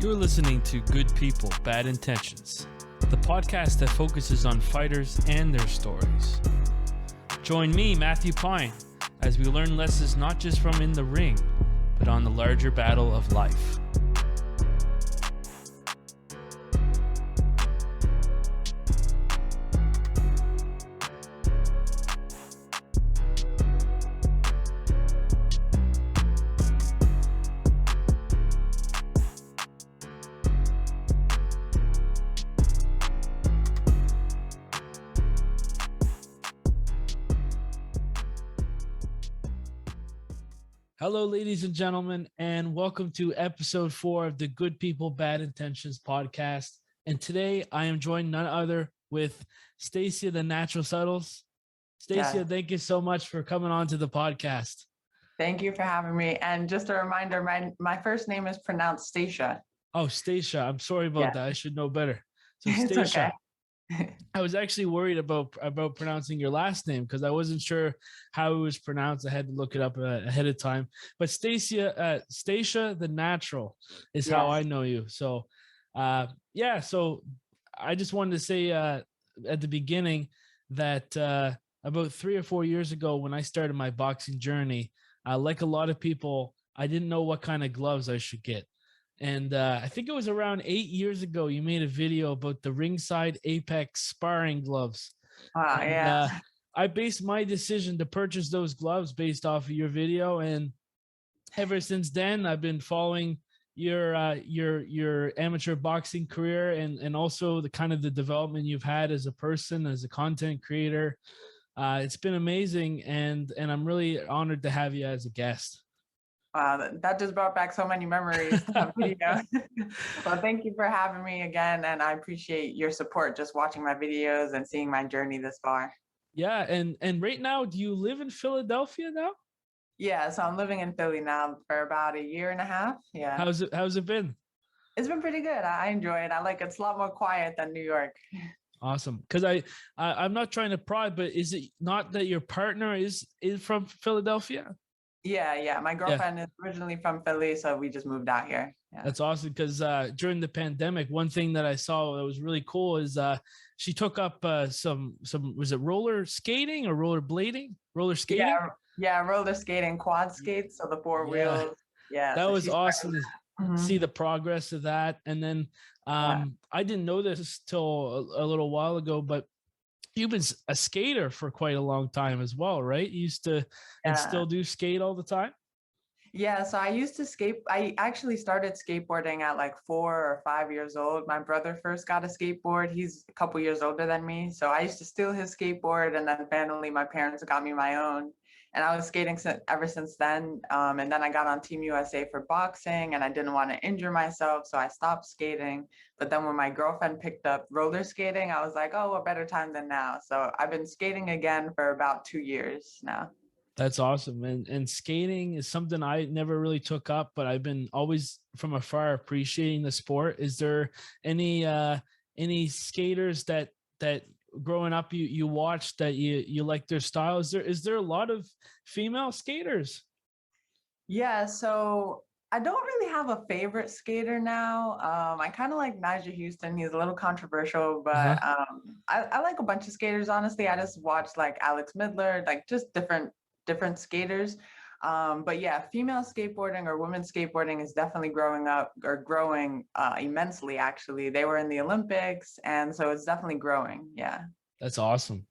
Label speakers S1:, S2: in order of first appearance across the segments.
S1: You're listening to Good People, Bad Intentions, the podcast that focuses on fighters and their stories. Join me, Matthew Pine, as we learn lessons not just from in the ring, but on the larger battle of life. Hello, ladies and gentlemen, and welcome to episode 4 of the Good People, Bad Intentions podcast. And today I am joined none other with Stacia The Natural Suttles. Stacia, thank you so much for coming on to the podcast.
S2: Thank you for having me. And just a reminder, my first name is pronounced Stacia.
S1: Oh, Stacia. I'm sorry about that. I should know better. So Stacia.
S2: It's okay.
S1: I was actually worried about pronouncing your last name because I wasn't sure how it was pronounced. I had to look it up ahead of time. But Stacia The Natural is how I know you. So, so I just wanted to say at the beginning that about 3 or 4 years ago when I started my boxing journey, like a lot of people, I didn't know what kind of gloves I should get. And I think it was around 8 years ago, you made a video about the Ringside Apex sparring gloves.
S2: Wow,
S1: and, I based my decision to purchase those gloves based off of your video. And ever since then, I've been following your amateur boxing career and also the kind of the development you've had as a person, as a content creator. It's been amazing. And I'm really honored to have you as a guest.
S2: Wow, that just brought back so many memories. Well, thank you for having me again. And I appreciate your support just watching my videos and seeing my journey this far.
S1: Yeah. And right now, do you live in Philadelphia now?
S2: Yeah. So I'm living in Philly now for about a year and a half. Yeah.
S1: How's it been?
S2: It's been pretty good. I enjoy it. I like it. It's a lot more quiet than New York.
S1: Awesome. Because I'm not trying to pry, but is it not that your partner is from Philadelphia?
S2: Yeah. My girlfriend is originally from Philly, so we just moved out here. Yeah.
S1: That's awesome because during the pandemic, one thing that I saw that was really cool is she took up some was it roller skating or roller blading? Roller skating?
S2: Yeah, roller skating, quad skates, so the 4 wheels. Yeah,
S1: that was awesome to see the progress of that. And then I didn't know this till a little while ago, but you've been a skater for quite a long time as well, right? You used to and still do skate all the time?
S2: Yeah, so I used to skate. I actually started skateboarding at like 4 or 5 years old. My brother first got a skateboard. He's a couple years older than me. So I used to steal his skateboard, and then finally my parents got me my own. And I was skating ever since then. And then I got on Team USA for boxing, and I didn't want to injure myself, so I stopped skating. But then when my girlfriend picked up roller skating, I was like, oh, what better time than now? So I've been skating again for about 2 years now.
S1: That's awesome. And skating is something I never really took up, but I've been always from afar appreciating the sport. Is there any skaters that growing up you watched that you like their style? Is there a lot of female skaters?
S2: Yeah, so I don't really have a favorite skater now. I kind of like Nigel Houston. He's a little controversial, but I like a bunch of skaters, honestly. I just watched like Alex Midler, like just different skaters. But yeah, female skateboarding or women's skateboarding is definitely growing immensely, actually. They were in the Olympics, and so it's definitely growing. Yeah.
S1: That's awesome.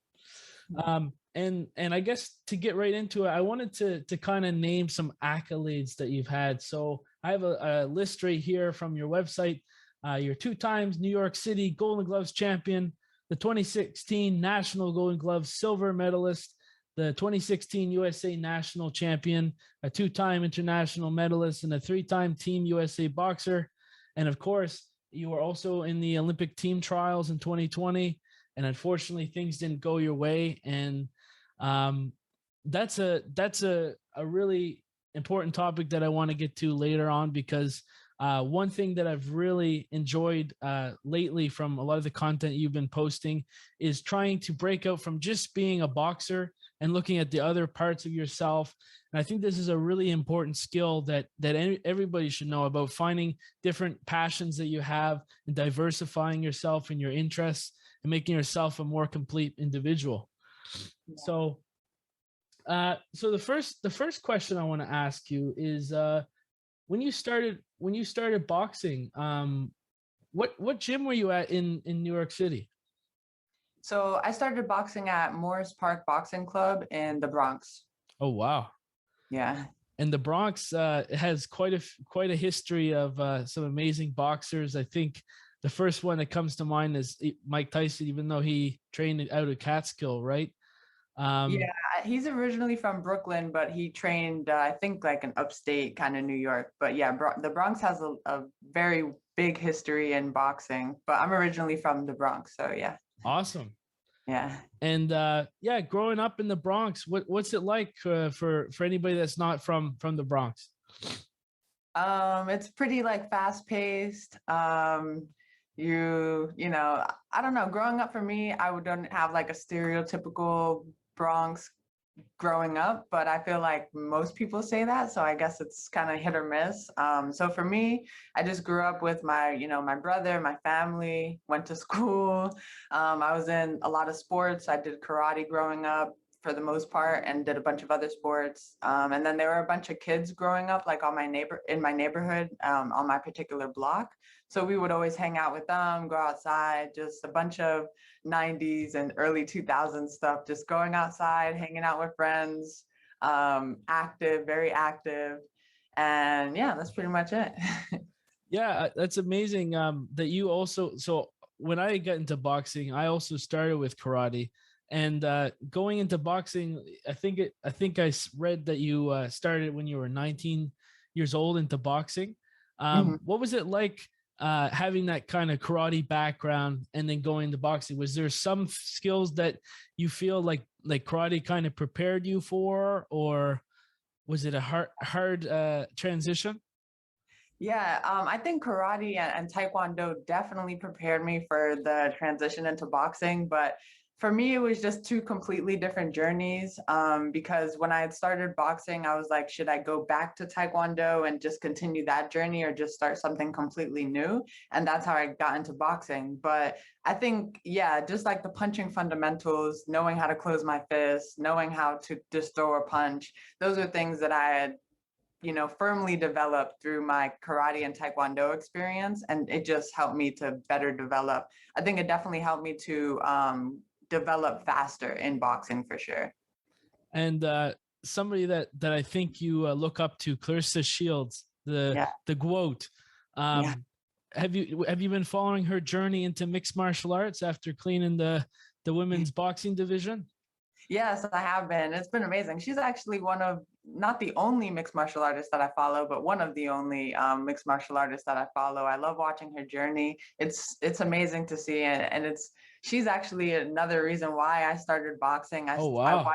S1: And I guess to get right into it, I wanted to kind of name some accolades that you've had. So I have a list right here from your website. You're 2 times New York City Golden Gloves champion, the 2016 National Golden Gloves silver medalist, the 2016 USA National Champion, a 2-time international medalist, and a 3-time Team USA boxer. And of course, you were also in the Olympic team trials in 2020. And unfortunately, things didn't go your way. And that's a really important topic that I want to get to later on, because one thing that I've really enjoyed lately from a lot of the content you've been posting is trying to break out from just being a boxer and looking at the other parts of yourself. And I think this is a really important skill that everybody should know about, finding different passions that you have and diversifying yourself and your interests and making yourself a more complete individual.
S2: Yeah.
S1: So the first question I want to ask you is, when you started boxing, what gym were you at in New York City?
S2: So I started boxing at Morris Park Boxing Club in the Bronx.
S1: Oh, wow.
S2: Yeah.
S1: And the Bronx has quite a history of some amazing boxers. I think the first one that comes to mind is Mike Tyson, even though he trained out of Catskill, right?
S2: Yeah, he's originally from Brooklyn, but he trained, I think, like an upstate kind of New York. But yeah, the Bronx has a very big history in boxing. But I'm originally from the Bronx, so yeah.
S1: Awesome.
S2: Yeah.
S1: And yeah, growing up in the Bronx, what's it like for anybody that's not from the Bronx?
S2: It's pretty like fast paced. You know, I don't know. Growing up for me, I don't have like a stereotypical Bronx growing up, but I feel like most people say that, so I guess it's kind of hit or miss. So for me, I just grew up with my brother, my family, went to school. I was in a lot of sports. I did karate growing up for the most part, and did a bunch of other sports. And then there were a bunch of kids growing up, like in my neighborhood, on my particular block. So we would always hang out with them, go outside, just a bunch of 90s and early 2000s stuff, just going outside, hanging out with friends, active, very active. And yeah, that's pretty much it.
S1: Yeah, that's amazing. That you also, so when I got into boxing, I also started with karate. And going into boxing, I think I read that you started when you were 19 years old into boxing. What was it like having that kind of karate background and then going to boxing? Was there some skills that you feel like karate kind of prepared you for, or was it a hard transition?
S2: Yeah, I think karate and taekwondo definitely prepared me for the transition into boxing, but for me, it was just two completely different journeys. Because when I had started boxing, I was like, should I go back to taekwondo and just continue that journey, or just start something completely new? And that's how I got into boxing. But I think, yeah, just like the punching fundamentals, knowing how to close my fist, knowing how to just throw a punch, those are things that I had firmly developed through my karate and taekwondo experience. And it just helped me to better develop. I think it definitely helped me to develop faster in boxing for sure.
S1: And somebody that I think you look up to, Clarissa Shields, the GOAT.
S2: Yeah.
S1: Have you been following her journey into mixed martial arts after cleaning the women's boxing division?
S2: Yes, I have been. It's been amazing. She's actually one of, not the only mixed martial artist that I follow, but one of the only mixed martial artists that I follow. I love watching her journey. It's amazing to see, and she's actually another reason why I started boxing.
S1: Oh, wow.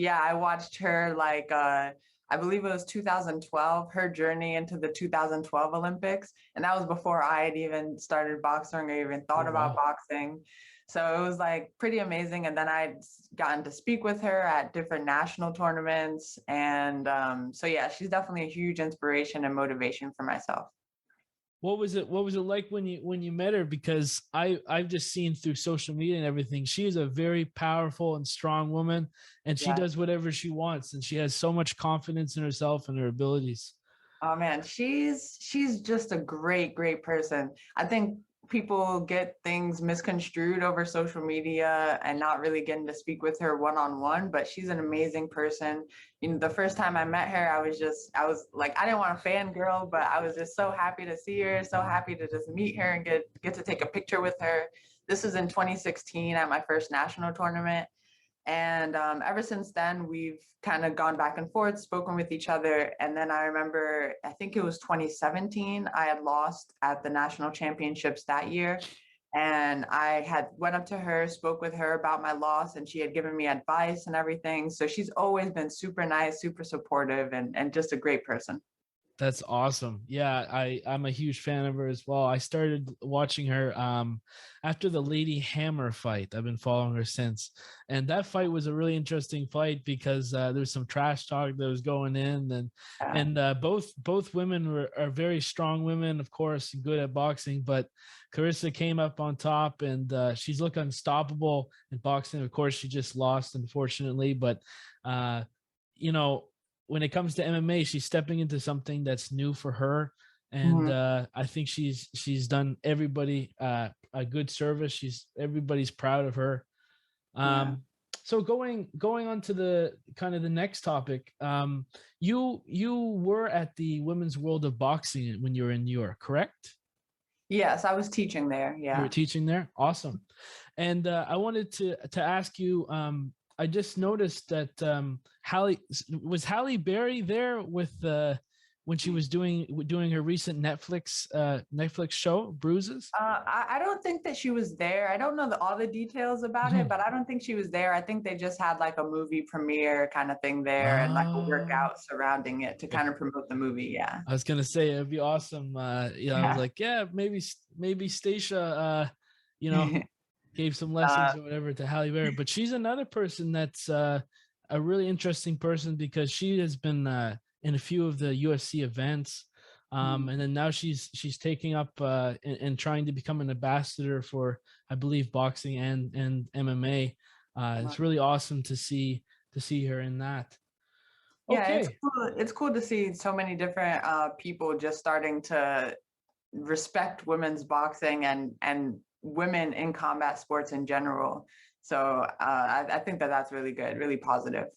S2: I watched her like I believe it was 2012, her journey into the 2012 Olympics, and that was before I had even started boxing or even thought about boxing. So it was like pretty amazing. And then I'd gotten to speak with her at different national tournaments. And so, yeah, she's definitely a huge inspiration and motivation for myself.
S1: What was it like when you met her? Because I've just seen through social media and everything, she is a very powerful and strong woman, and she does whatever she wants. And she has so much confidence in herself and her abilities.
S2: Oh man, she's just a great person. I think people get things misconstrued over social media and not really getting to speak with her one-on-one, but she's an amazing person. The first time I met her, I was like, I didn't want to fangirl, but I was just so happy to see her, so happy to just meet her and get to take a picture with her. This was in 2016 at my first national tournament. And ever since then, we've kind of gone back and forth, spoken with each other. And then I remember, I think it was 2017, I had lost at the national championships that year. And I had went up to her, spoke with her about my loss, and she had given me advice and everything. So she's always been super nice, super supportive, and just a great person.
S1: That's awesome. Yeah, I'm a huge fan of her as well. I started watching her after the Lady Hammer fight. I've been following her since. And that fight was a really interesting fight because there was some trash talk that was going in,
S2: Yeah.
S1: and both women are very strong women, of course, good at boxing, but Clarissa came up on top, and she's looked unstoppable in boxing. Of course, she just lost, unfortunately, but uh you know, when it comes to MMA, she's stepping into something that's new for her, and
S2: Mhm.
S1: I think she's done everybody a good service. Everybody's proud of her.
S2: Yeah.
S1: So going on to the kind of the next topic, you were at the Women's World of Boxing when you were in New York, correct?
S2: Yes, I was teaching there.
S1: You were
S2: Yeah.
S1: teaching there. Awesome. And I wanted to ask you. I just noticed that Halle Berry there with when she was doing her recent Netflix show Bruises.
S2: I don't think that she was there. I don't know all the details about it, but I don't think she was there. I think they just had like a movie premiere kind of thing there and like a
S1: Oh,
S2: workout surrounding it to kind of promote the movie. Yeah.
S1: I was gonna say it'd be awesome. I was
S2: Yeah.
S1: like, yeah, maybe Stacia, you know, gave some lessons
S2: uh,
S1: or whatever to Halle Berry. But she's another person that's a really interesting person because she has been in a few of the UFC events,
S2: mm,
S1: and then now she's taking up and trying to become an ambassador for, I believe, boxing and MMA. It's really awesome to see her in that.
S2: yeah, it's
S1: Okay.
S2: cool. It's cool to see so many different people just starting to respect women's boxing and women in combat sports in general. So I think that that's really good, really positive.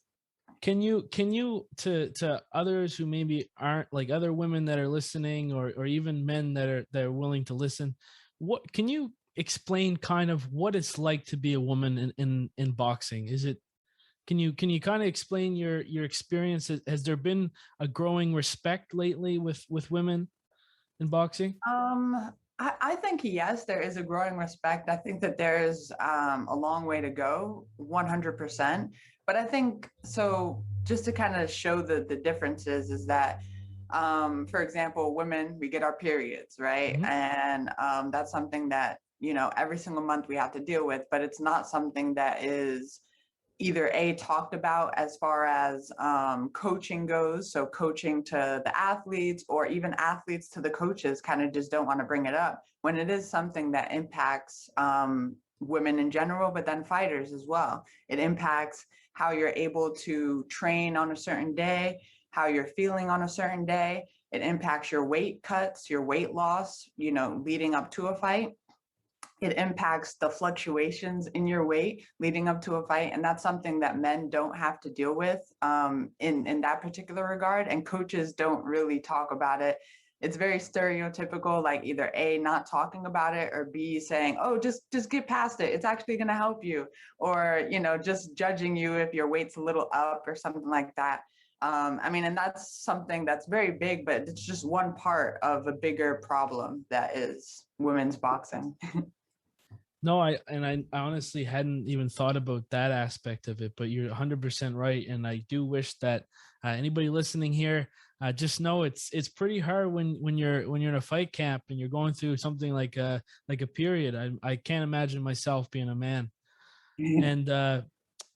S1: Can you to others who maybe aren't, like other women that are listening, or even men that are willing to listen, what can you explain kind of what it's like to be a woman in boxing? Is it, can you kind of explain your experience? Has there been a growing respect lately with women in boxing?
S2: I think yes, there is a growing respect. I think that there's a long way to go, 100%. But I think so. Just to kind of show the differences is that, for example, women we get our periods, right,
S1: Mhm.
S2: and that's something that every single month we have to deal with. But it's not something that is either talked about as far as coaching goes, so coaching to the athletes or even athletes to the coaches kind of just don't want to bring it up when it is something that impacts women in general, but then fighters as well. It impacts how you're able to train on a certain day, how you're feeling on a certain day. It impacts your weight cuts, your weight loss, leading up to a fight. It impacts the fluctuations in your weight leading up to a fight, and that's something that men don't have to deal with in that particular regard, and coaches don't really talk about it. It's very stereotypical, like either A, not talking about it, or B, saying, oh, just get past it, it's actually going to help you, or just judging you if your weight's a little up or something like that. I mean, and that's something that's very big, but it's just one part of a bigger problem that is women's boxing.
S1: No, I honestly hadn't even thought about that aspect of it, but you're 100% right, and I do wish that anybody listening here, just know it's pretty hard when you're in a fight camp and you're going through something like a period. I can't imagine myself being a man. And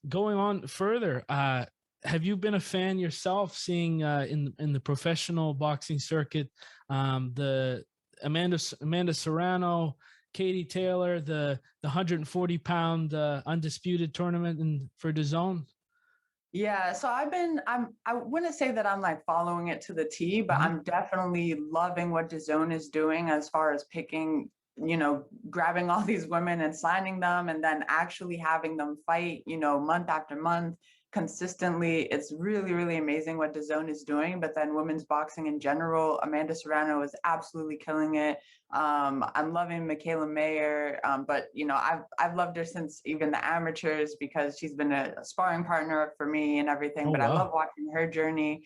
S1: going on further, have you been a fan yourself, seeing in the professional boxing circuit, the Amanda Serrano, Katie Taylor, the 140-pound undisputed tournament for DAZN?
S2: Yeah, so I wouldn't say that I'm like following it to the T, but
S1: Mhm.
S2: I'm definitely loving what DAZN is doing as far as picking, grabbing all these women and signing them and then actually having them fight, month after month consistently. It's really, really amazing what DAZN is doing. But then women's boxing in general, Amanda Serrano is absolutely killing it. I'm loving Michaela Mayer, but I've loved her since even the amateurs because she's been a sparring partner for me and everything.
S1: Oh
S2: But I
S1: wow.
S2: love watching her journey.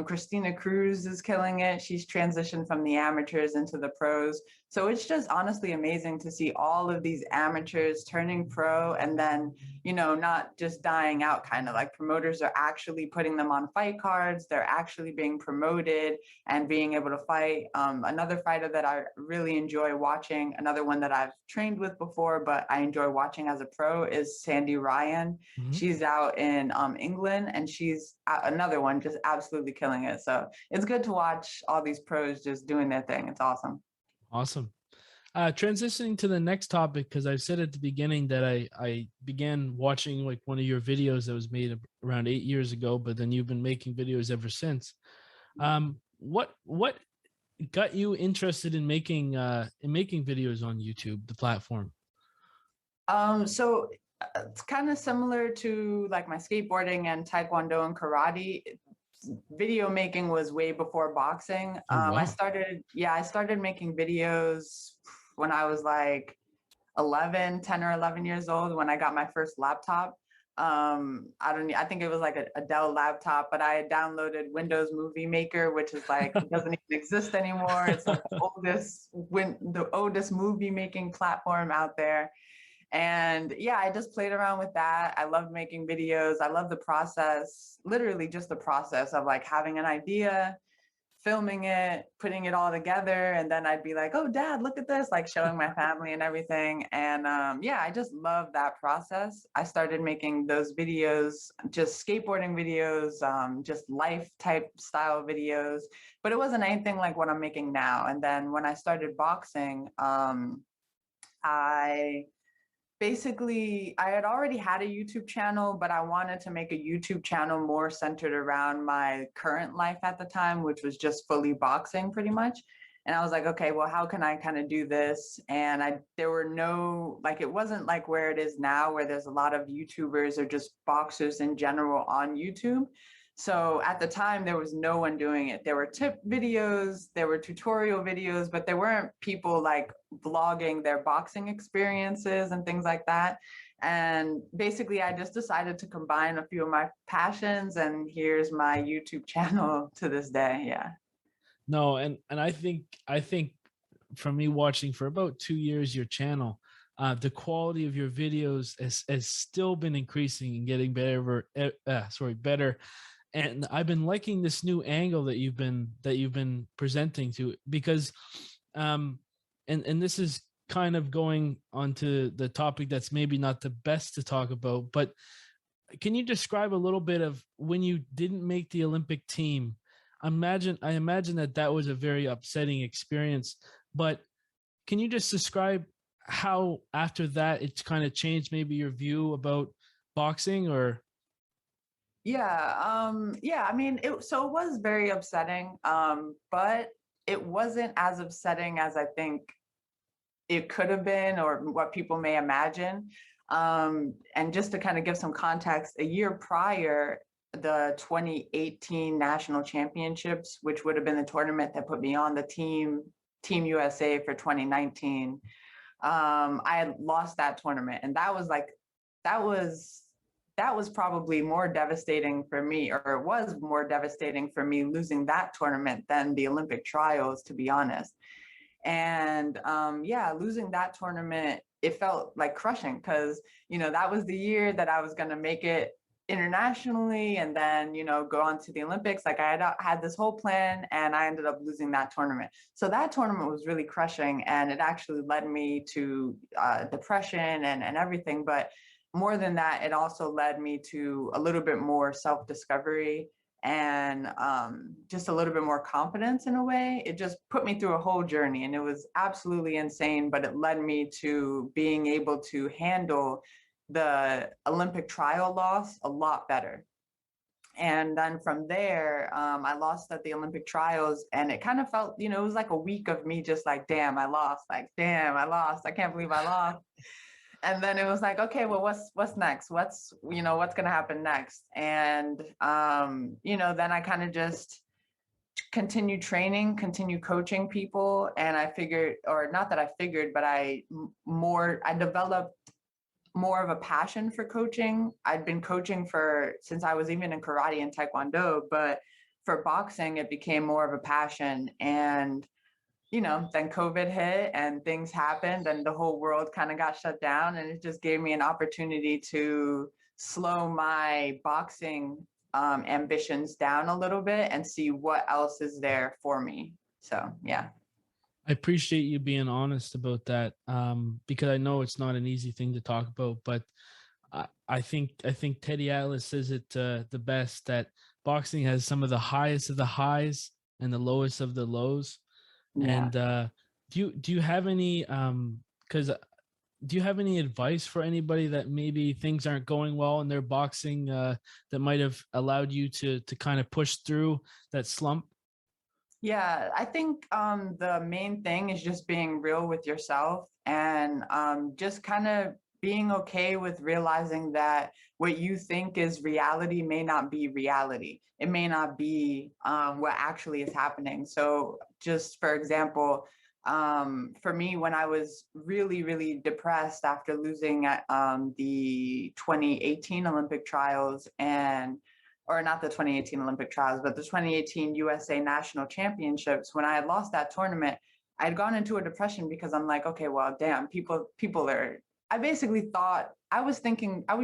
S2: Christina Cruz is killing it. She's transitioned from the amateurs into the pros. So it's just honestly amazing to see all of these amateurs turning pro and then, you know, not just dying out, kind of like promoters are actually putting them on fight cards. They're actually being promoted and being able to fight. Another fighter that I really enjoy watching, another one that I've trained with before, but I enjoy watching as a pro, is Sandy Ryan.
S1: Mhm.
S2: She's out in England, and she's another one just absolutely killing it. So it's good to watch all these pros just doing their thing. It's awesome.
S1: Awesome. Transitioning to the next topic, because I said at the beginning that I began watching like one of your videos that was made around 8 years ago, but then you've been making videos ever since. What got you interested in making videos on YouTube, the platform?
S2: So it's kind of similar to like my skateboarding and taekwondo and karate. Video making was way before boxing.
S1: Oh wow.
S2: I started making videos when I was like 10 or 11 years old, when I got my first laptop. I think it was like a Dell laptop, but I had downloaded Windows Movie Maker, which is like, it doesn't even exist anymore. It's like the oldest movie making platform out there. And yeah, I just played around with that. I loved making videos. I love the process, literally just the process of like having an idea, filming it, putting it all together. And then I'd be like, oh, Dad, look at this, like showing my family and everything. And yeah, I just love that process. I started making those videos, just skateboarding videos, just life type style videos, but it wasn't anything like what I'm making now. And then when I started boxing, I I had already had a YouTube channel, but I wanted to make a YouTube channel more centered around my current life at the time, which was just fully boxing pretty much. And I was like, okay, well, how can I kind of do this? And there were no, like, it wasn't like where it is now, where there's a lot of YouTubers or just boxers in general on YouTube. So at the time, there was no one doing it. There were tip videos, there were tutorial videos, but there weren't people like vlogging their boxing experiences and things like that. And basically, I just decided to combine a few of my passions, and here's my YouTube channel to this day. Yeah.
S1: No, and I think from me watching for about 2 years your channel, the quality of your videos has still been increasing and getting better. And I've been liking this new angle that you've been presenting to, because and this is kind of going onto the topic that's maybe not the best to talk about, but can you describe a little bit of when you didn't make the Olympic team? I imagine that was a very upsetting experience, but can you just describe how after that it's kind of changed maybe your view about boxing? Or
S2: Yeah, I mean, it was very upsetting, but it wasn't as upsetting as I think it could have been, or what people may imagine. And just to kind of give some context, a year prior, the 2018 national championships, which would have been the tournament that put me on the Team USA for 2019, I had lost that tournament, and that was that was probably more devastating for me, or it was more devastating for me losing that tournament than the Olympic trials, to be honest. And yeah, losing that tournament, it felt like crushing, because that was the year that I was going to make it internationally, and then go on to the Olympics. Like, I had this whole plan, and I ended up losing that tournament. So that tournament was really crushing, and it actually led me to depression and everything. But more than that, it also led me to a little bit more self-discovery, and just a little bit more confidence in a way. It just put me through a whole journey, and it was absolutely insane, but it led me to being able to handle the Olympic trial loss a lot better. And then from there, I lost at the Olympic trials, and it kind of felt, it was like a week of me just like, damn, I lost. Like, damn, I lost. I can't believe I lost. And then it was like, okay, well, what's next? What's gonna happen next? And then I kind of just continue training, continue coaching people. And I figured, or not that I figured, but I developed more of a passion for coaching. I'd been coaching since I was even in karate and taekwondo, but for boxing, it became more of a passion. And then COVID hit and things happened and the whole world kind of got shut down. And it just gave me an opportunity to slow my boxing ambitions down a little bit and see what else is there for me. So, yeah.
S1: I appreciate you being honest about that, because I know it's not an easy thing to talk about, but I think Teddy Atlas says it the best, that boxing has some of the highest of the highs and the lowest of the lows.
S2: Yeah.
S1: And do you have any because do you have any advice for anybody that maybe things aren't going well in their boxing, that might have allowed you to kind of push through that slump?
S2: Yeah, I think the main thing is just being real with yourself and just kind of being okay with realizing that what you think is reality may not be reality. It may not be what actually is happening. So, just for example, for me, when I was really, really depressed after losing at the 2018 Olympic trials or not the 2018 Olympic trials, but the 2018 USA National Championships, when I had lost that tournament, I had gone into a depression because I'm like, okay, well, damn, people are, I basically thought, I was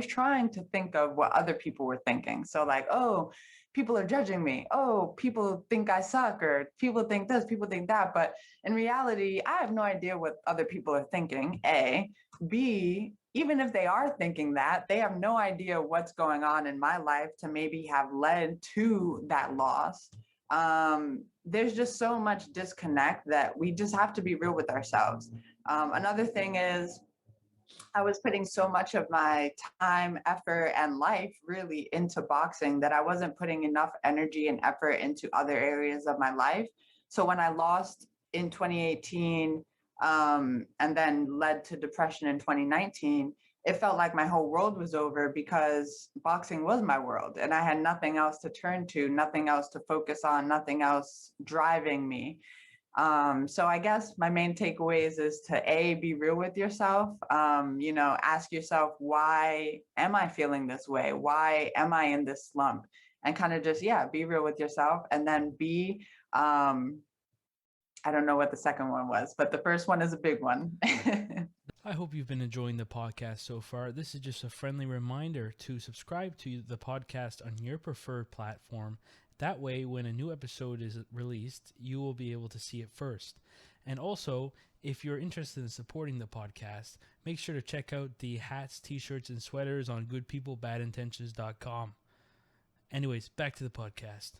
S2: trying to think of what other people were thinking. So like, oh, people are judging me. Oh, people think I suck, or people think this, people think that. But in reality, I have no idea what other people are thinking, A. B, even if they are thinking that, they have no idea what's going on in my life to maybe have led to that loss. There's just so much disconnect that we just have to be real with ourselves. Another thing is, I was putting so much of my time, effort, and life really into boxing that I wasn't putting enough energy and effort into other areas of my life. So when I lost in 2018, and then led to depression in 2019, it felt like my whole world was over because boxing was my world and I had nothing else to turn to, nothing else to focus on, nothing else driving me. So I guess my main takeaways is to be real with yourself. Ask yourself, why am I feeling this way? Why am I in this slump? And kind of just, be real with yourself. And then B, I don't know what the second one was, but the first one is a big one.
S1: I hope you've been enjoying the podcast so far. This is just a friendly reminder to subscribe to the podcast on your preferred platform. That way, when a new episode is released, you will be able to see it first. And also, if you're interested in supporting the podcast, make sure to check out the hats, t-shirts, and sweaters on goodpeoplebadintentions.com. Anyways, back to the podcast.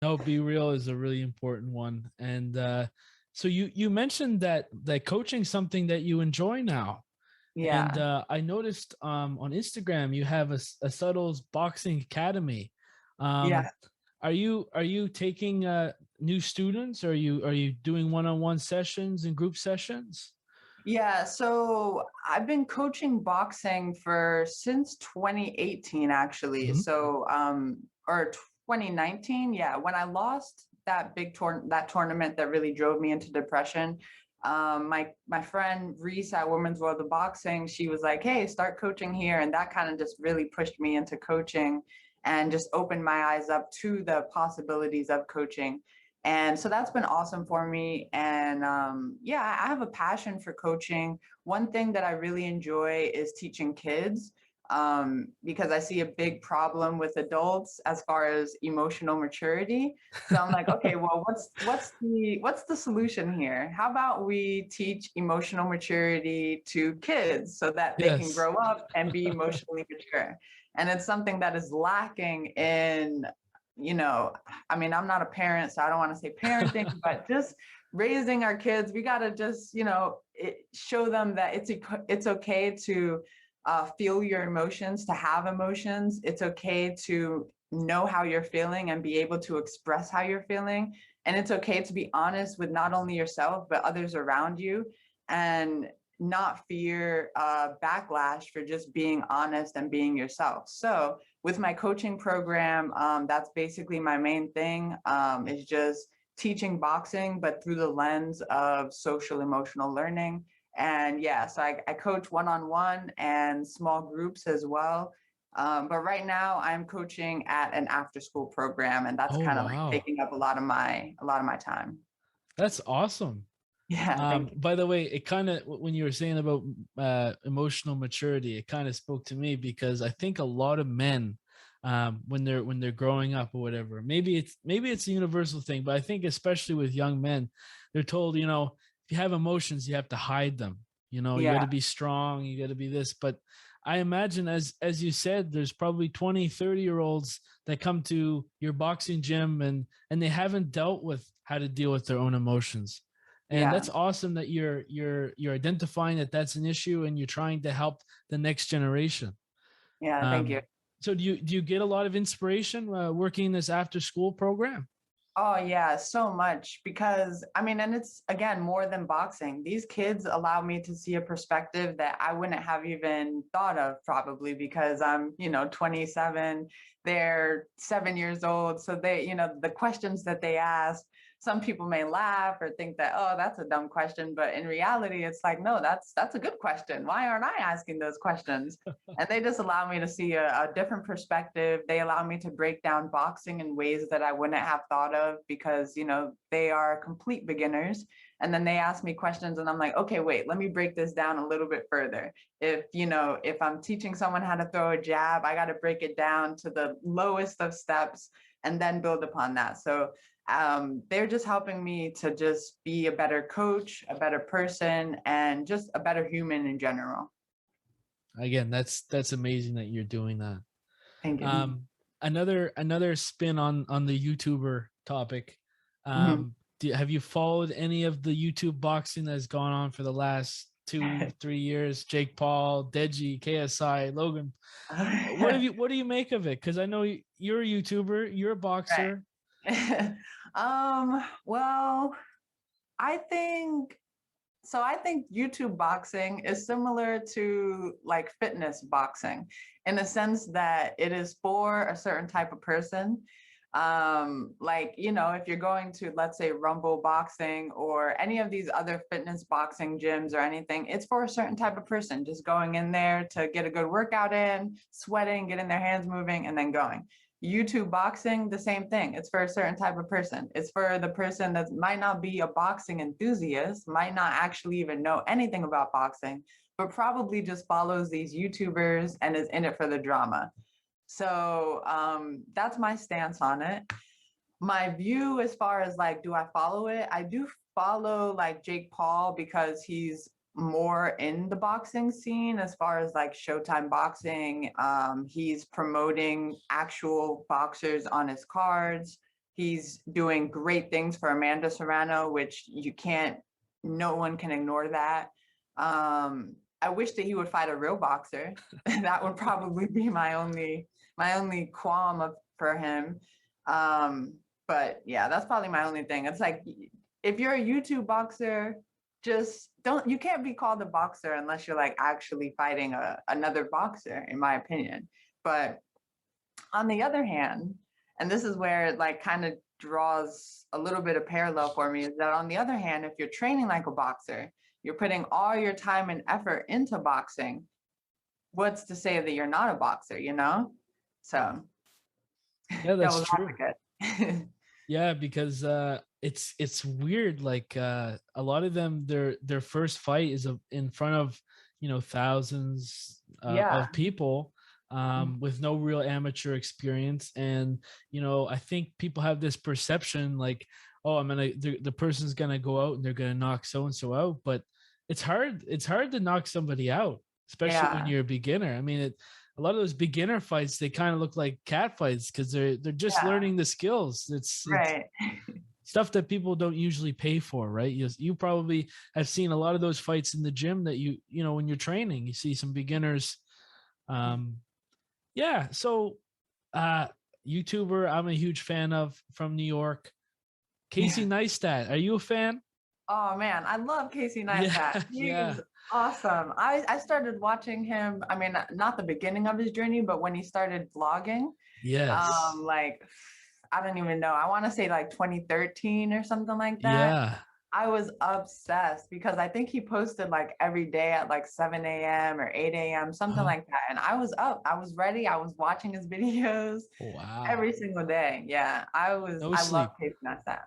S1: No, be real is a really important one. And so you mentioned that coaching something that you enjoy now.
S2: Yeah.
S1: And I noticed on Instagram you have a Suttles Boxing Academy.
S2: Yeah.
S1: Are you taking new students? Are you doing one-on-one sessions and group sessions?
S2: Yeah, so I've been coaching boxing since 2018, actually.
S1: Mhm.
S2: So, or 2019, yeah, when I lost that that tournament that really drove me into depression. My friend Reese at Women's World of Boxing, she was like, "Hey, start coaching here," and that kind of just really pushed me into coaching, and just opened my eyes up to the possibilities of coaching. And so that's been awesome for me. And I have a passion for coaching. One thing that I really enjoy is teaching kids, because I see a big problem with adults as far as emotional maturity. So I'm like, okay, well, what's the solution here? How about we teach emotional maturity to kids so that they can
S1: Yes.
S2: grow up and be emotionally mature? And it's something that is lacking in, I mean, I'm not a parent, so I don't want to say parenting, but just raising our kids, we got to just, show them that it's okay to feel your emotions, to have emotions. It's okay to know how you're feeling and be able to express how you're feeling. And it's okay to be honest with not only yourself, but others around you, and not fear backlash for just being honest and being yourself. So with my coaching program, that's basically my main thing, is just teaching boxing, but through the lens of social emotional learning. And yeah, so I coach one-on-one and small groups as well. But right now I'm coaching at an after school program, and that's
S1: Oh,
S2: kind of like
S1: wow.
S2: taking up a lot of my time.
S1: That's awesome.
S2: Yeah, thank you.
S1: By the way, it kind of, when you were saying about emotional maturity, it kind of spoke to me because I think a lot of men, when they're growing up or whatever, maybe it's a universal thing, but I think especially with young men, they're told, if you have emotions, you have to hide them. You got
S2: Yeah,
S1: to be strong, you got to be this. But I imagine, as you said, there's probably 20, 30-year-olds that come to your boxing gym and they haven't dealt with how to deal with their own emotions. And
S2: yeah,
S1: that's awesome that you're identifying that that's an issue and you're trying to help the next generation.
S2: yeah, thank
S1: um,
S2: you.
S1: so do you get a lot of inspiration working in this after school program?
S2: Oh yeah, so much because I mean, and it's again more than boxing. These kids allow me to see a perspective that I wouldn't have even thought of probably because I'm, 27, they're 7 years old. So they, the questions that they ask, some people may laugh or think that, oh, that's a dumb question. But in reality, it's like, no, that's a good question. Why aren't I asking those questions? And they just allow me to see a different perspective. They allow me to break down boxing in ways that I wouldn't have thought of because, they are complete beginners. And then they ask me questions and I'm like, okay, wait, let me break this down a little bit further. If I'm teaching someone how to throw a jab, I got to break it down to the lowest of steps and then build upon that. So they're just helping me to just be a better coach, a better person, and just a better human in general.
S1: Again, that's amazing that you're doing that.
S2: Thank you.
S1: um, another spin on the YouTuber topic.
S2: Mhm.
S1: Have you followed any of the YouTube boxing that's gone on for the last 2-3 years? Jake Paul, Deji, KSI, Logan. What do you make of it? Because I know you're a YouTuber, you're a
S2: Right.
S1: boxer.
S2: Well, I think so. I think YouTube boxing is similar to like fitness boxing in the sense that it is for a certain type of person. Like, if you're going to, let's say, Rumble Boxing or any of these other fitness boxing gyms or anything, it's for a certain type of person just going in there to get a good workout in, sweating, getting their hands moving, and then going. YouTube boxing, the same thing. It's for a certain type of person. It's for the person that might not be a boxing enthusiast, might not actually even know anything about boxing, but probably just follows these YouTubers and is in it for the drama. So that's my stance on it. My view as far as like, do I follow it? I do follow like Jake Paul because he's more in the boxing scene as far as like Showtime boxing. He's promoting actual boxers on his cards. He's doing great things for Amanda Serrano, which no one can ignore that. I wish that he would fight a real boxer. That would probably be my only qualm for him. But yeah, that's probably my only thing. It's like if you're a YouTube boxer, just don't you can't be called a boxer unless you're like actually fighting another boxer, in my opinion. But on the other hand, and this is where it like kind of draws a little bit of parallel for me, is that on the other hand, if you're training like a boxer, you're putting all your time and effort into boxing, what's to say that you're not a boxer? So
S1: Yeah,
S2: that
S1: that's
S2: was
S1: true.
S2: advocate.
S1: Yeah, because it's weird. Like a lot of them, their first fight is in front of thousands
S2: Yeah.
S1: of people, with no real amateur experience. And I think people have this perception like, oh, the person's gonna go out and they're gonna knock so and so out. But it's hard to knock somebody out, especially when
S2: Yeah.
S1: you're a beginner. I mean, a lot of those beginner fights, they kind of look like cat fights because they're just
S2: Yeah.
S1: learning the skills. It's
S2: Right.
S1: stuff that people don't usually pay for, right? You probably have seen a lot of those fights in the gym that when you're training, you see some beginners. um yeah, so uh YouTuber I'm a huge fan of, from New York, Casey
S2: Yeah.
S1: Neistat. Are you a fan?
S2: Oh man, I love Casey
S1: Yeah.
S2: Neistat. He's
S1: Yeah.
S2: awesome. I started watching him. I mean, not the beginning of his journey, but when he started vlogging,
S1: Yes.
S2: like I don't even know. I want to say like 2013 or something like that.
S1: Yeah.
S2: I was obsessed because I think he posted like every day at like 7 a.m. or 8 a.m., something
S1: Uh-huh.
S2: like that. And I was up, I was ready, I was watching his videos
S1: Wow.
S2: every single day. Yeah,
S1: No
S2: I love
S1: sleep.
S2: Casey Neistat.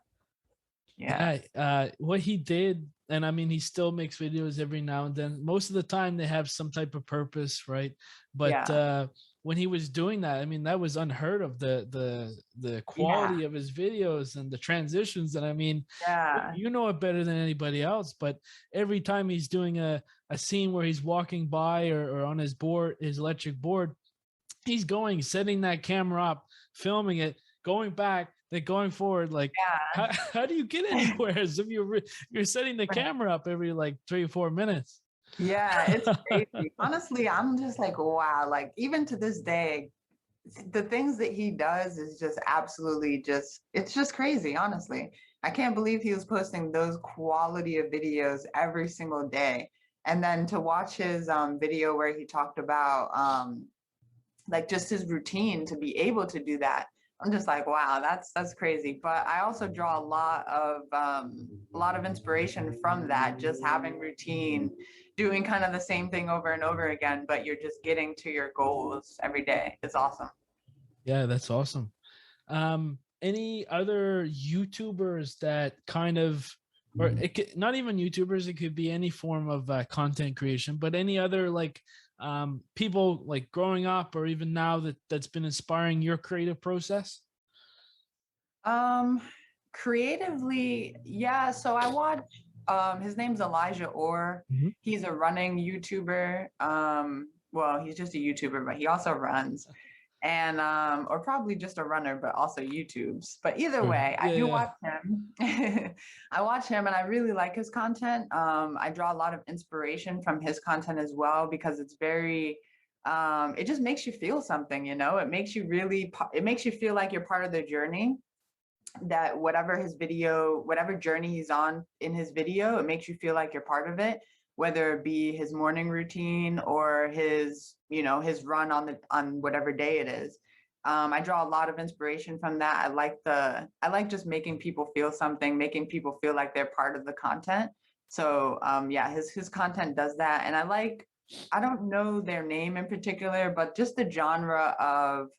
S2: Yeah,
S1: Yeah, what he did, and I mean, he still makes videos every now and then. Most of the time, they have some type of purpose, right? But
S2: yeah,
S1: when he was doing that, I mean, that was unheard of. The
S2: yeah,
S1: quality of his videos and the transitions, and I mean,
S2: yeah,
S1: you know it better than anybody else. But every time he's doing a scene where he's walking by or on his board, his electric board, he's going, setting that camera up, filming it, going back, then going forward. Like, how do you get
S2: yeah.
S1: anywhere as if you're setting the camera up every like 3 or 4 minutes?
S2: Yeah, it's crazy. Honestly, I'm just like, wow, like even to this day, the things that he does is just absolutely just, it's just crazy, honestly. I can't believe he was posting those quality of videos every single day. And then to watch his video where he talked about like just his routine to be able to do that. I'm just like, wow, that's crazy. But I also draw a lot of inspiration from that, just having routine, doing kind of the same thing over and over again, but you're just getting to your goals every day. It's awesome.
S1: Yeah, that's awesome. Any other YouTubers that kind of, or it could, not even YouTubers, it could be any form of content creation, but any other like people like growing up or even now that's been inspiring your creative process?
S2: Um, Creatively, yeah. So I watch. His name's Elijah Orr.
S1: Mhm.
S2: He's a running YouTuber. Well, he's just a YouTuber, but he also runs, and or probably just a runner, but also YouTubes. But either
S1: Sure.
S2: way, I
S1: Yeah,
S2: do
S1: yeah.
S2: watch him. I watch him, and I really like his content. I draw a lot of inspiration from his content as well because it's very. It just makes you feel something, you know. It makes you really. It makes you feel like you're part of the journey, that whatever his video, whatever journey he's on in his video, it makes you feel like you're part of it, whether it be his morning routine or his, you know, his run on whatever day it is. I draw a lot of inspiration from that. I like just making people feel something, making people feel like they're part of the content. So yeah, his content does that. And I don't know their name in particular, but just the genre of,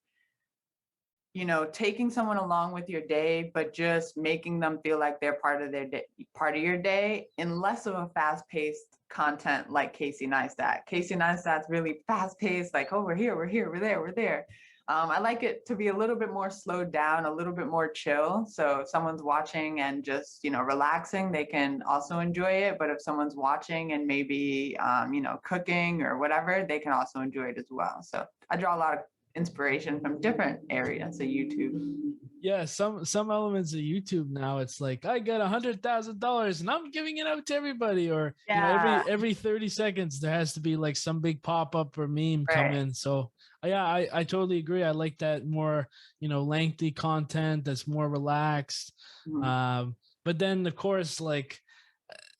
S2: you know, taking someone along with your day, but just making them feel like they're part of their day, part of your day, in less of a fast-paced content like Casey Neistat. Casey Neistat's really fast-paced, like, oh, we're here, we're here, we're there, we're there. I like it to be a little bit more slowed down, a little bit more chill. So if someone's watching and just, you know, relaxing, they can also enjoy it. But if someone's watching and maybe, you know, cooking or whatever, they can also enjoy it as well. So I draw a lot of inspiration from different areas of YouTube.
S1: Yeah, some elements of YouTube now, it's like I got $100,000 and I'm giving it out to everybody, or you know,
S2: Yeah,
S1: every 30 seconds there has to be like some big pop up or meme come
S2: right.
S1: in. So yeah, I totally agree. I like that more, you know, lengthy content that's more relaxed.
S2: Mhm.
S1: But then of course, like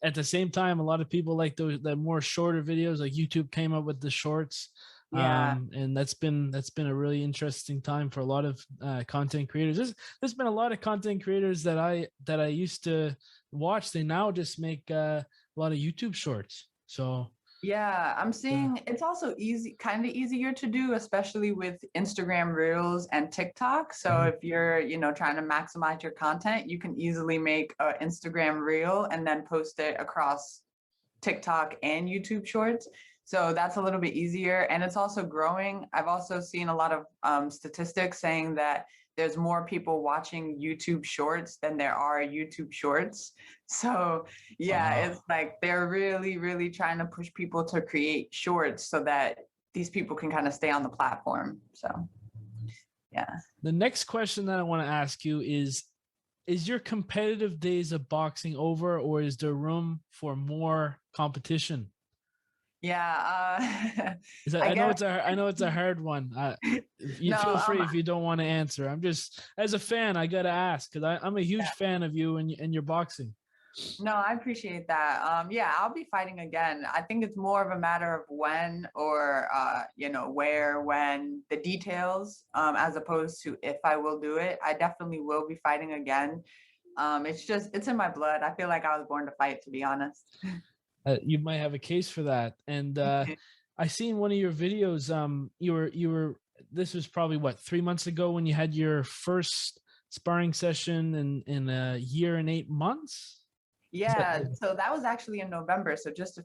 S1: at the same time, a lot of people like those the more shorter videos. Like YouTube came up with the shorts,
S2: Yeah.
S1: and that's been a really interesting time for a lot of content creators. There's been a lot of content creators that I used to watch. They now just make a lot of YouTube shorts. So
S2: Yeah, I'm
S1: yeah.
S2: seeing it's also easy, kind of easier to do, especially with Instagram Reels and TikTok. So
S1: Mhm.
S2: if you're, you know, trying to maximize your content, you can easily make an Instagram Reel and then post it across TikTok and YouTube Shorts. So that's a little bit easier. And it's also growing. I've also seen a lot of statistics saying that there's more people watching YouTube Shorts than there are YouTube Shorts. So yeah,
S1: Wow.
S2: it's like they're really, really trying to push people to create shorts so that these people can kind of stay on the platform. So yeah.
S1: The next question that I want to ask you is your competitive days of boxing over, or is there room for more competition?
S2: Yeah.
S1: Is that,
S2: I guess
S1: I know it's a hard one. If you
S2: no,
S1: feel free if you don't want to answer. I'm just as a fan, I gotta ask because I'm a huge fan of you and your boxing.
S2: no, I appreciate that. Yeah, I'll be fighting again. I think it's more of a matter of when or you know, where, when, the details, as opposed to if I will do it. I definitely will be fighting again. It's in my blood. I feel like I was born to fight, to be honest.
S1: You might have a case for that. And I seen one of your videos. You were this was probably what, 3 months ago when you had your first sparring session in a year and 8 months.
S2: Yeah, so that was actually in November, so just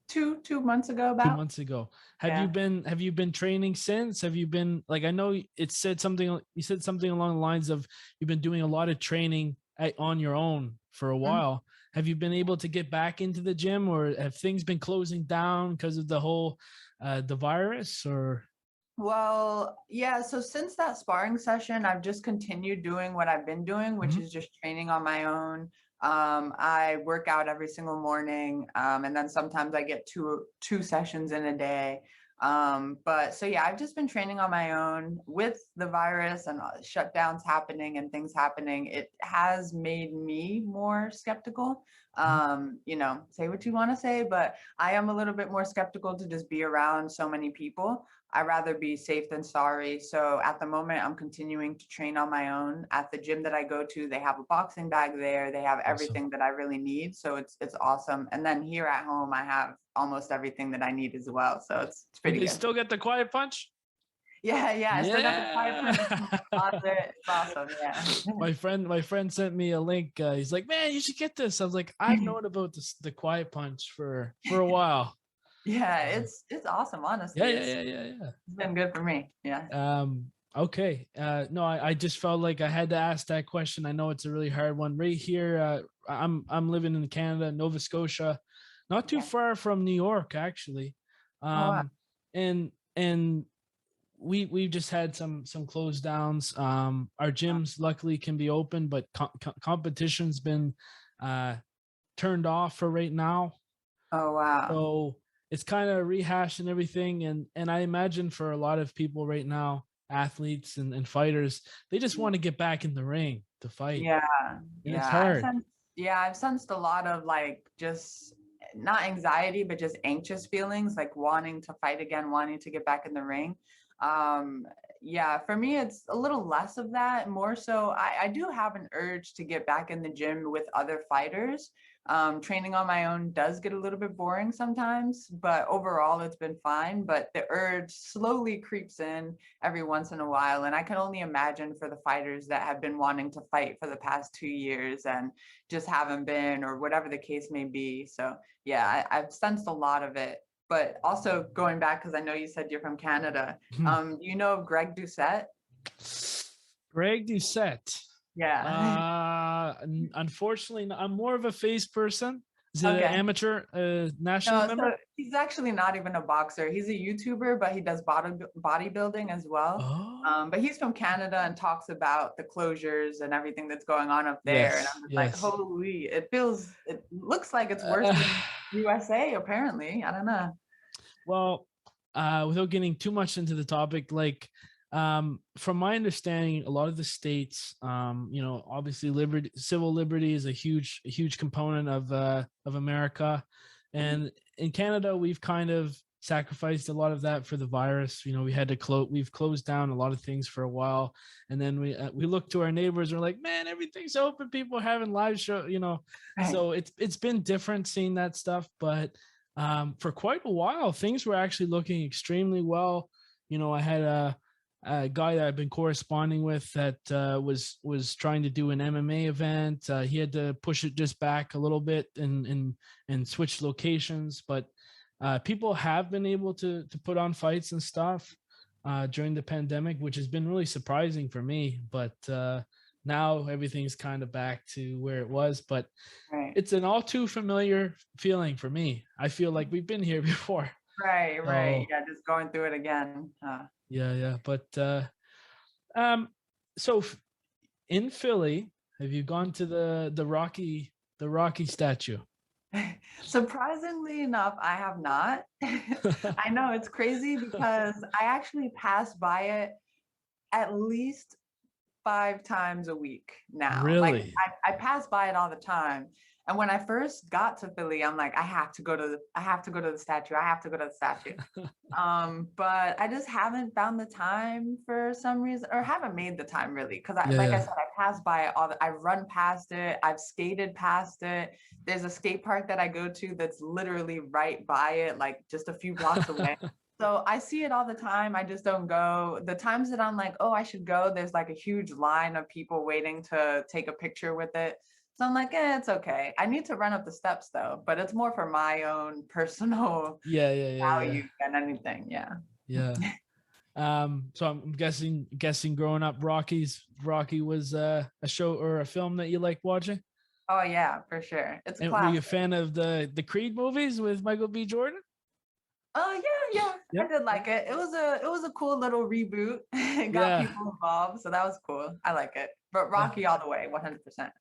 S2: two months ago
S1: two
S2: about.
S1: months ago.
S2: Yeah.
S1: Have you been training since? Have you been, like, I know it said something, you said something along the lines of you've been doing a lot of training on your own for a
S2: Mhm.
S1: while. Have you been able to get back into the gym, or have things been closing down because of the whole the virus? Or
S2: Well, yeah, so since that sparring session, I've just continued doing what I've been doing, which
S1: Mhm.
S2: is just training on my own. I work out every single morning, and then sometimes I get two sessions in a day. But so yeah, I've just been training on my own with the virus and shutdowns happening and things happening. It has made me more skeptical.
S1: Mhm.
S2: Say what you want to say, but I am a little bit more skeptical to just be around so many people. I'd rather be safe than sorry. So at the moment, I'm continuing to train on my own. At the gym that I go to, they have a boxing bag there. They have
S1: Awesome.
S2: everything that I really need. So it's awesome. And then here at home, I have almost everything that I need as well. So it's
S1: Did
S2: pretty
S1: they
S2: good.
S1: still get the quiet punch?
S2: Yeah, yeah. I still got the quiet
S1: Yeah.
S2: punch. It's awesome. Yeah.
S1: My friend sent me a link. He's like, "Man, you should get this." I was like, "I've known about this, the quiet punch, for a while."
S2: Yeah,
S1: Uh,
S2: it's awesome.
S1: yeah,
S2: Honestly,
S1: yeah, yeah, yeah,
S2: it's been good for me. Yeah.
S1: yeah. Okay. No, I just felt like I had to ask that question. I know it's a really hard one. Right here, I'm living in Canada, Nova Scotia, not too
S2: Yeah.
S1: far from New York, actually.
S2: Oh wow.
S1: And we've just had some close downs. Our gyms luckily can be open, but competition's been uh turned off for right now.
S2: Oh wow.
S1: So it's kind of rehashing everything. And I imagine for a lot of people right now, athletes and fighters, they just want to get back in the ring to fight.
S2: Yeah,
S1: And it's
S2: yeah.
S1: hard.
S2: I've sensed a lot of like just not anxiety, but just anxious feelings, like wanting to fight again, wanting to get back in the ring. Um, yeah, for me, it's a little less of that. More so, I do have an urge to get back in the gym with other fighters. Training on my own does get a little bit boring sometimes, but overall, it's been fine. But the urge slowly creeps in every once in a while. And I can only imagine for the fighters that have been wanting to fight for the past 2 years and just haven't been, or whatever the case may be. So yeah, I've sensed a lot of it. But also going back, because I know you said you're from Canada, you know Greg Doucette?
S1: Greg Doucette.
S2: Yeah.
S1: Unfortunately, I'm more of a face person. Is it an
S2: Okay.
S1: amateur national
S2: No, so
S1: member?
S2: he's actually not even a boxer. He's a YouTuber, but he does bodybuilding as well.
S1: Oh,
S2: But he's from Canada and talks about the closures and everything that's going on up there. And
S1: yes,
S2: I'm just like,
S1: yes.
S2: holy, it looks like it's worse than USA, apparently. I don't know.
S1: Well, without getting too much into the topic, like, from my understanding, a lot of the states, obviously liberty, civil liberty is a huge component of America,
S2: Mhm.
S1: and in Canada, we've kind of sacrificed a lot of that for the virus. We had to we've closed down a lot of things for a while, and then we look to our neighbors and we're like, man, everything's open, people are having live show.
S2: Right.
S1: So it's been different seeing that stuff, but for quite a while, things were actually looking extremely well. I had a guy that I've been corresponding with that was trying to do an MMA event. He had to push it just back a little bit and switch locations, but people have been able to put on fights and stuff during the pandemic, which has been really surprising for me. But now everything's kind of back to where it was. But
S2: Right.
S1: it's an all too familiar feeling for me. I feel like we've been here before.
S2: Right. Right.
S1: So
S2: Yeah. Just going through it again.
S1: yeah, yeah. But um, so in Philly, have you gone to the Rocky statue?
S2: Surprisingly enough, I have not. I know it's crazy because I actually pass by it at least 5 times a week now. Like
S1: Really?
S2: I pass by it all the time. And when I first got to Philly, I'm like, I have to go to the statue. I have to go to the statue. But I just haven't found the time for some reason, or haven't made the time really. Because like I
S1: Yeah.
S2: said, I pass by it I run past it. I've skated past it. There's a skate park that I go to that's literally right by it, like just a few blocks away. So I see it all the time. I just don't go. The times that I'm like, oh, I should go, there's like a huge line of people waiting to take a picture with it. So I'm like, it's okay. I need to run up the steps though, but it's more for my own personal
S1: Yeah, yeah, yeah, yeah.
S2: value than anything. Yeah.
S1: Yeah. So I'm guessing growing up, Rocky was a show or a film that you like watching.
S2: Oh yeah, for sure. It's a
S1: And were you a
S2: classic.
S1: fan of the Creed movies with Michael B. Jordan?
S2: Oh yeah, yeah. I
S1: Yep.
S2: did like it. It was a cool little reboot. It got
S1: Yeah.
S2: people involved, so that was cool. I like it. But
S1: Yeah.
S2: Rocky all the way, 100%.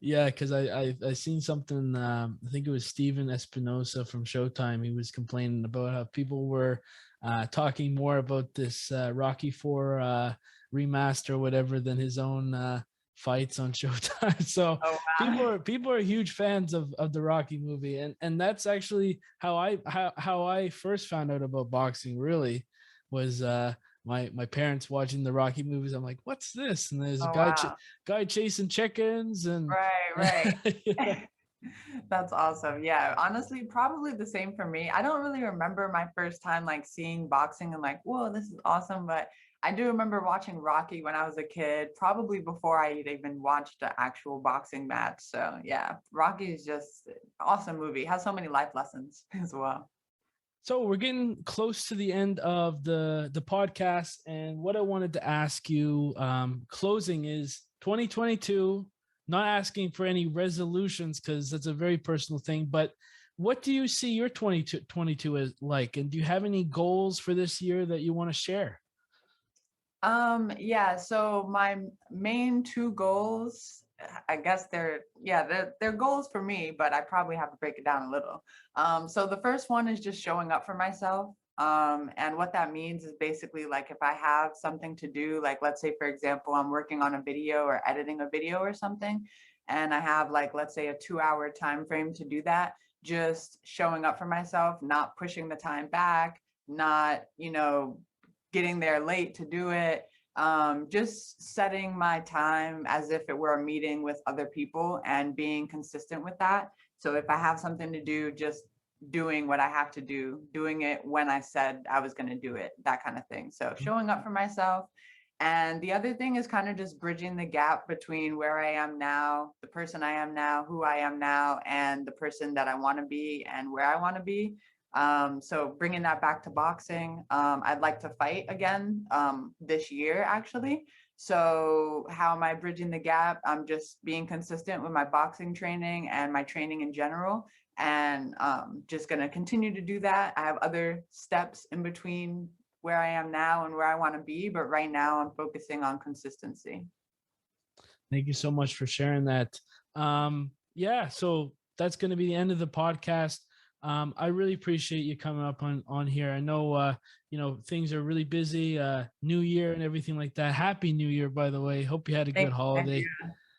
S1: Yeah, because I seen something. I think it was Steven Espinosa from Showtime. He was complaining about how people were talking more about this Rocky Four remaster, or whatever, than his own fights on Showtime. So
S2: Oh wow.
S1: people are huge fans of the Rocky movie, and that's actually how I first found out about boxing. Really, was my parents watching the Rocky movies. I'm like, what's this? And there's a
S2: Oh
S1: guy
S2: wow.
S1: guy chasing chickens and
S2: Right,
S1: yeah.
S2: right. That's awesome. Yeah, honestly, probably the same for me. I don't really remember my first time like seeing boxing and like, whoa, this is awesome. But I do remember watching Rocky when I was a kid, probably before I had even watched an actual boxing match. So yeah, Rocky is just an awesome movie. Has so many life lessons as well.
S1: So we're getting close to the end of the podcast, and what I wanted to ask you, closing, is 2022. Not asking for any resolutions because that's a very personal thing, but what do you see your 2022 as like, and do you have any goals for this year that you want to share?
S2: Yeah, so my main two goals, I guess they're goals for me, but I probably have to break it down a little. So the first one is just showing up for myself. And what that means is basically like if I have something to do, like let's say for example, I'm working on a video or editing a video or something, and I have like let's say a 2-hour time frame to do that, just showing up for myself, not pushing the time back, not, getting there late to do it. Just setting my time as if it were a meeting with other people and being consistent with that. So if I have something to do, just doing what I have to do, doing it when I said I was going to do it, that kind of thing. So showing up for myself. And the other thing is kind of just bridging the gap between where I am now, the person I am now, who I am now, and the person that I want to be and where I want to be. So bringing that back to boxing, I'd like to fight again this year, actually. So how am I bridging the gap? I'm just being consistent with my boxing training and my training in general, and just going to continue to do that. I have other steps in between where I am now and where I want to be, but right now I'm focusing on consistency.
S1: Thank you so much for sharing that. Yeah, so that's going to be the end of the podcast. I really appreciate you coming up on here. I know things are really busy, New Year and everything like that. Happy New Year, by the way. Hope you had a good
S2: Thank
S1: holiday.
S2: you.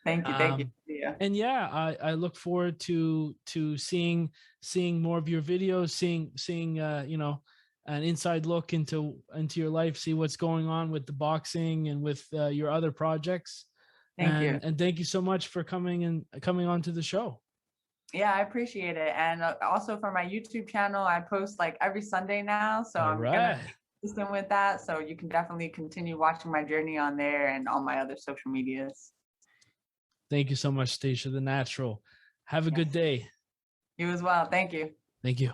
S2: Thank you. Thank you.
S1: Um,
S2: Yeah.
S1: and yeah, I look forward to seeing more of your videos, seeing an inside look into your life, see what's going on with the boxing and with your other projects.
S2: Thank you.
S1: And thank you so much for coming on to the show.
S2: Yeah, I appreciate it. And also for my YouTube channel, I post like every Sunday now. So
S1: All
S2: I'm going to
S1: right.
S2: be consistent with that. So you can definitely continue watching my journey on there and all my other social medias.
S1: Thank you so much, Stacia The Natural. Have a good
S2: Yes.
S1: day.
S2: You as well. Thank you.
S1: Thank you.